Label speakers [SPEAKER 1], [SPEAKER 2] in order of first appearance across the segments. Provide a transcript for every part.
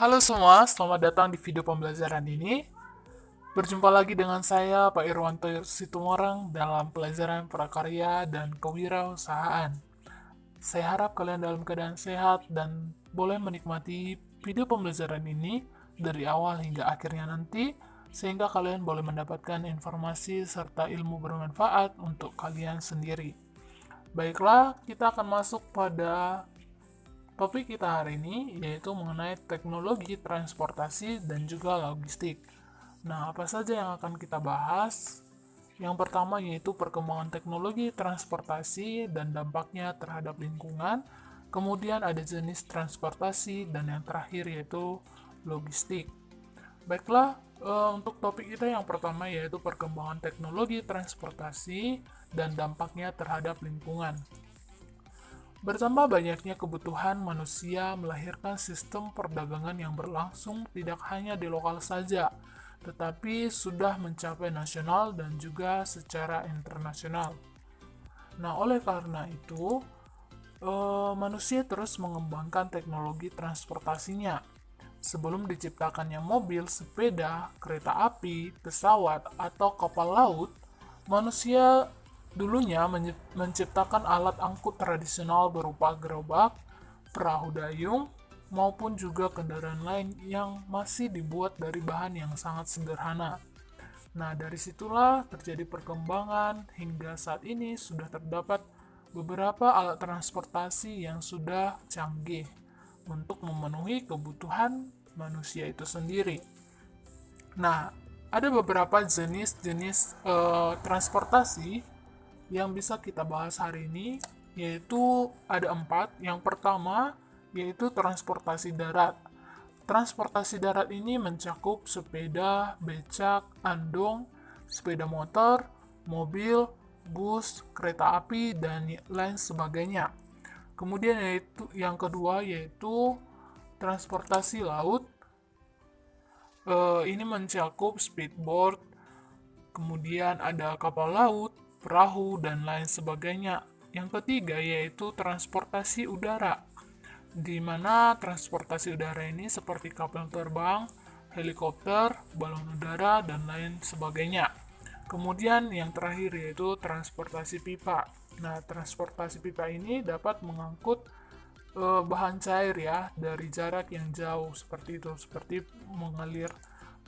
[SPEAKER 1] Halo semua, selamat datang di video pembelajaran ini. Berjumpa lagi dengan saya, Pak Irwanto Situmorang, dalam pelajaran prakarya dan kewirausahaan. Saya harap kalian dalam keadaan sehat dan boleh menikmati video pembelajaran ini dari awal hingga akhirnya nanti, sehingga kalian boleh mendapatkan informasi serta ilmu bermanfaat untuk kalian sendiri. Baiklah, kita akan masuk pada topik kita hari ini, yaitu mengenai teknologi transportasi dan juga logistik. Nah, apa saja yang akan kita bahas? Yang pertama yaitu perkembangan teknologi transportasi dan dampaknya terhadap lingkungan. Kemudian ada jenis transportasi dan yang terakhir yaitu logistik. Baiklah, untuk topik kita yang pertama yaitu perkembangan teknologi transportasi dan dampaknya terhadap lingkungan. Bertambah banyaknya kebutuhan manusia melahirkan sistem perdagangan yang berlangsung tidak hanya di lokal saja, tetapi sudah mencapai nasional dan juga secara internasional. Nah, oleh karena itu, manusia terus mengembangkan teknologi transportasinya. Sebelum diciptakannya mobil, sepeda, kereta api, pesawat, atau kapal laut, manusia dulunya menciptakan alat angkut tradisional berupa gerobak, perahu dayung, maupun juga kendaraan lain yang masih dibuat dari bahan yang sangat sederhana. Nah, dari situlah terjadi perkembangan hingga saat ini sudah terdapat beberapa alat transportasi yang sudah canggih untuk memenuhi kebutuhan manusia itu sendiri. Nah, ada beberapa jenis-jenis transportasi yang bisa kita bahas hari ini, yaitu ada 4. Yang pertama, yaitu transportasi darat. Transportasi darat ini mencakup sepeda, becak, andong, sepeda motor, mobil, bus, kereta api, dan lain sebagainya. Kemudian yaitu yang kedua yaitu transportasi laut. Ini mencakup speedboat, kemudian ada kapal laut, perahu, dan lain sebagainya. Yang ketiga yaitu transportasi udara, di mana transportasi udara ini seperti kapal terbang, helikopter, balon udara, dan lain sebagainya. Kemudian yang terakhir yaitu transportasi pipa. Nah, transportasi pipa ini dapat mengangkut bahan cair ya dari jarak yang jauh seperti itu, seperti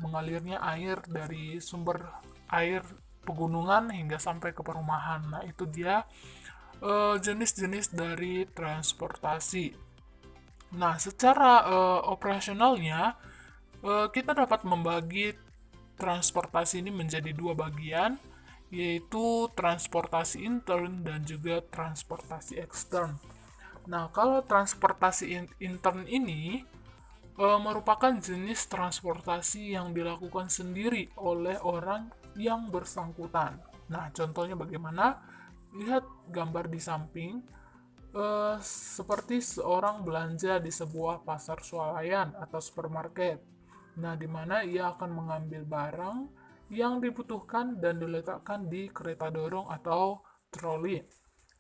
[SPEAKER 1] mengalirnya air dari sumber air pegunungan hingga sampai ke perumahan. Nah, itu dia jenis-jenis dari transportasi. Nah, secara operasionalnya kita dapat membagi transportasi ini menjadi dua bagian, yaitu transportasi intern dan juga transportasi ekstern. Nah, kalau transportasi intern ini merupakan jenis transportasi yang dilakukan sendiri oleh orang yang bersangkutan. Nah, contohnya bagaimana? Lihat gambar di samping, seperti seorang belanja di sebuah pasar swalayan atau supermarket. Nah, di mana ia akan mengambil barang yang dibutuhkan dan diletakkan di kereta dorong atau troli.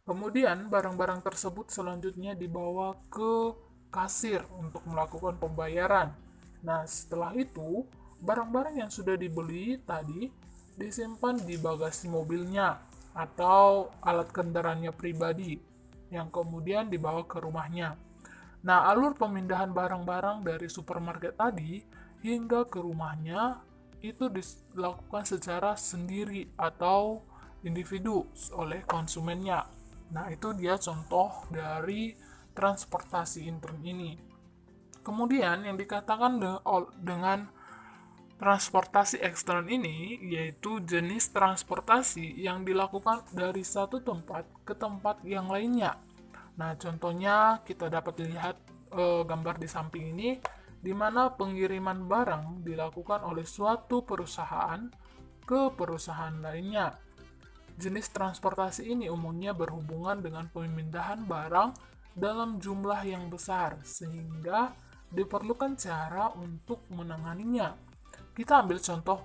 [SPEAKER 1] Kemudian, barang-barang tersebut selanjutnya dibawa ke kasir untuk melakukan pembayaran. Nah, setelah itu, barang-barang yang sudah dibeli tadi disimpan di bagasi mobilnya atau alat kendaraannya pribadi yang kemudian dibawa ke rumahnya. Nah, alur pemindahan barang-barang dari supermarket tadi hingga ke rumahnya itu dilakukan secara sendiri atau individu oleh konsumennya. Nah, itu dia contoh dari transportasi intern ini. Kemudian yang dikatakan dengan transportasi ekstern ini yaitu jenis transportasi yang dilakukan dari satu tempat ke tempat yang lainnya. Nah, contohnya kita dapat lihat gambar di samping ini, di mana pengiriman barang dilakukan oleh suatu perusahaan ke perusahaan lainnya. Jenis transportasi ini umumnya berhubungan dengan pemindahan barang dalam jumlah yang besar, sehingga diperlukan cara untuk menanganinya. Kita ambil contoh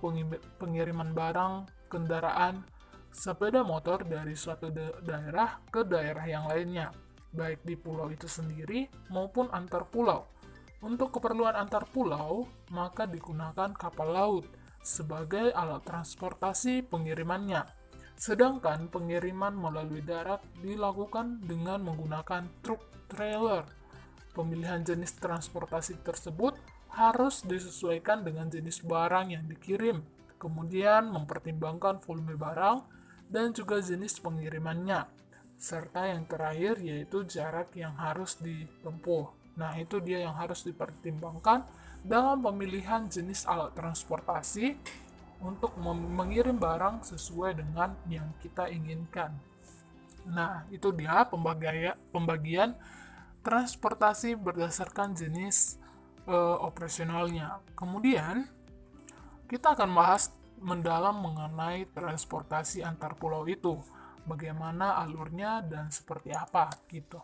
[SPEAKER 1] pengiriman barang kendaraan sepeda motor dari suatu daerah ke daerah yang lainnya, baik di pulau itu sendiri maupun antar pulau. Untuk keperluan antar pulau, maka digunakan kapal laut sebagai alat transportasi pengirimannya. Sedangkan pengiriman melalui darat dilakukan dengan menggunakan truk trailer. Pemilihan jenis transportasi tersebut harus disesuaikan dengan jenis barang yang dikirim, kemudian mempertimbangkan volume barang dan juga jenis pengirimannya, serta yang terakhir yaitu jarak yang harus ditempuh. Nah, itu dia yang harus dipertimbangkan dalam pemilihan jenis alat transportasi untuk mengirim barang sesuai dengan yang kita inginkan. Nah, itu dia pembagian transportasi berdasarkan jenis operasionalnya. Kemudian, kita akan bahas mendalam mengenai transportasi antar pulau itu. Bagaimana alurnya dan seperti apa gitu.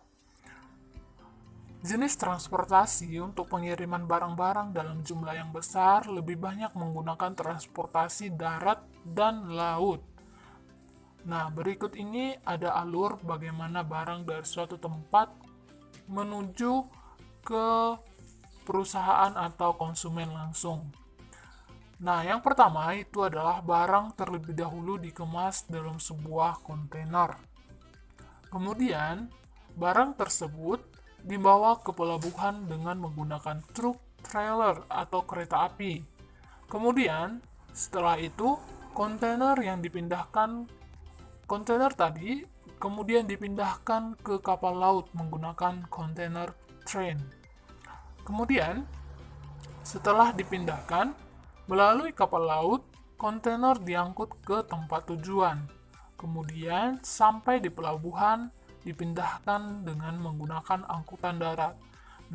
[SPEAKER 1] Jenis transportasi untuk pengiriman barang-barang dalam jumlah yang besar lebih banyak menggunakan transportasi darat dan laut. Nah, berikut ini ada alur bagaimana barang dari suatu tempat menuju ke perusahaan atau konsumen langsung. Nah, yang pertama itu adalah barang terlebih dahulu dikemas dalam sebuah kontainer. Kemudian, barang tersebut dibawa ke pelabuhan dengan menggunakan truk trailer atau kereta api. Kemudian, setelah itu, kontainer tadi kemudian dipindahkan ke kapal laut menggunakan kontainer train. Kemudian, setelah dipindahkan melalui kapal laut, kontainer diangkut ke tempat tujuan. Kemudian, sampai di pelabuhan, dipindahkan dengan menggunakan angkutan darat.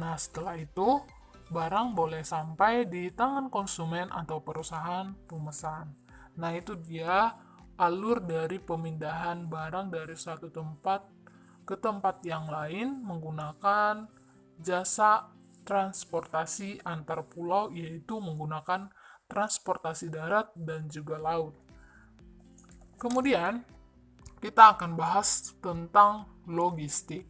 [SPEAKER 1] Nah, setelah itu, barang boleh sampai di tangan konsumen atau perusahaan pemesan. Nah, itu dia alur dari pemindahan barang dari suatu tempat ke tempat yang lain menggunakan jasa transportasi antar pulau, yaitu menggunakan transportasi darat dan juga laut. Kemudian, kita akan bahas tentang logistik.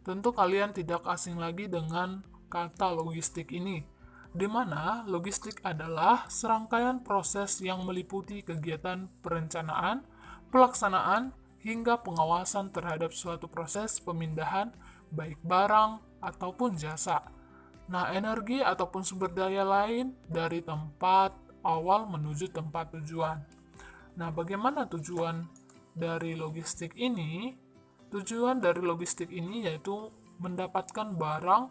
[SPEAKER 1] Tentu kalian tidak asing lagi dengan kata logistik ini, di mana logistik adalah serangkaian proses yang meliputi kegiatan perencanaan, pelaksanaan, hingga pengawasan terhadap suatu proses pemindahan baik barang ataupun jasa. Nah, energi ataupun sumber daya lain dari tempat awal menuju tempat tujuan. Nah, bagaimana tujuan dari logistik ini? Tujuan dari logistik ini yaitu mendapatkan barang,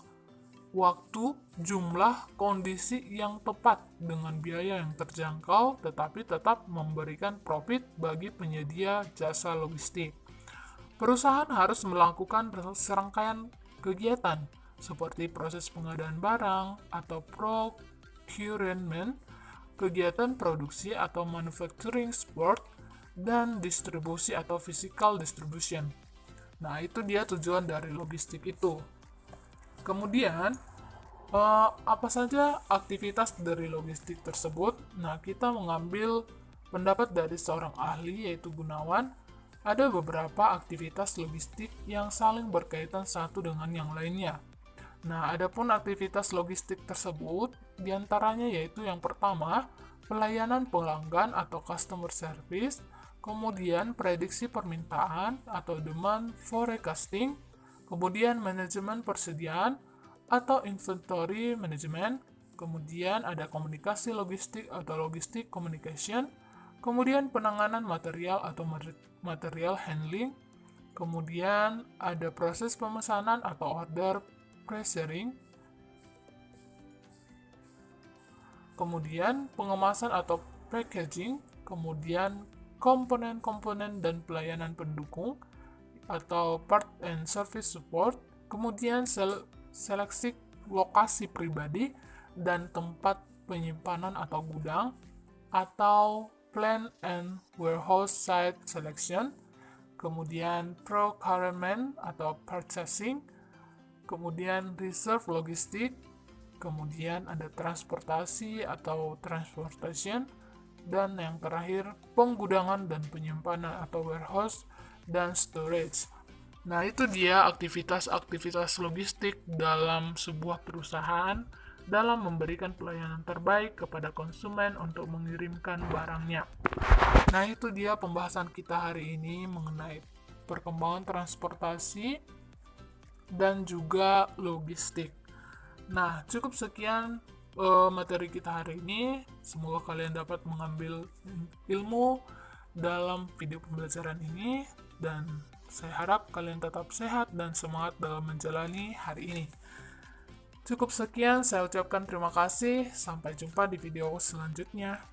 [SPEAKER 1] waktu, jumlah, kondisi yang tepat dengan biaya yang terjangkau tetapi tetap memberikan profit bagi penyedia jasa logistik. Perusahaan harus melakukan serangkaian kegiatan seperti proses pengadaan barang atau procurement, kegiatan produksi atau manufacturing support, dan distribusi atau physical distribution. Nah, itu dia tujuan dari logistik itu. Kemudian, apa saja aktivitas dari logistik tersebut? Nah, kita mengambil pendapat dari seorang ahli, yaitu Gunawan. Ada beberapa aktivitas logistik yang saling berkaitan satu dengan yang lainnya. Nah, adapun aktivitas logistik tersebut, diantaranya yaitu yang pertama, pelayanan pelanggan atau customer service, kemudian prediksi permintaan atau demand forecasting, kemudian manajemen persediaan atau inventory management, kemudian ada komunikasi logistik atau logistik communication, kemudian penanganan material atau material handling, kemudian ada proses pemesanan atau order processing, kemudian pengemasan atau packaging, kemudian komponen-komponen dan pelayanan pendukung atau part and service support, kemudian seleksi lokasi pribadi dan tempat penyimpanan atau gudang, atau plant and warehouse site selection, kemudian procurement atau purchasing, kemudian reserve logistik, kemudian ada transportasi atau transportation, dan yang terakhir penggudangan dan penyimpanan atau warehouse dan storage. Nah, itu dia aktivitas-aktivitas logistik dalam sebuah perusahaan dalam memberikan pelayanan terbaik kepada konsumen untuk mengirimkan barangnya. Nah, itu dia pembahasan kita hari ini mengenai perkembangan transportasi dan juga logistik. Nah, cukup sekian materi kita hari ini. Semoga kalian dapat mengambil ilmu dalam video pembelajaran ini, dan saya harap kalian tetap sehat dan semangat dalam menjalani hari ini. Cukup sekian, saya ucapkan terima kasih. Sampai jumpa di video selanjutnya.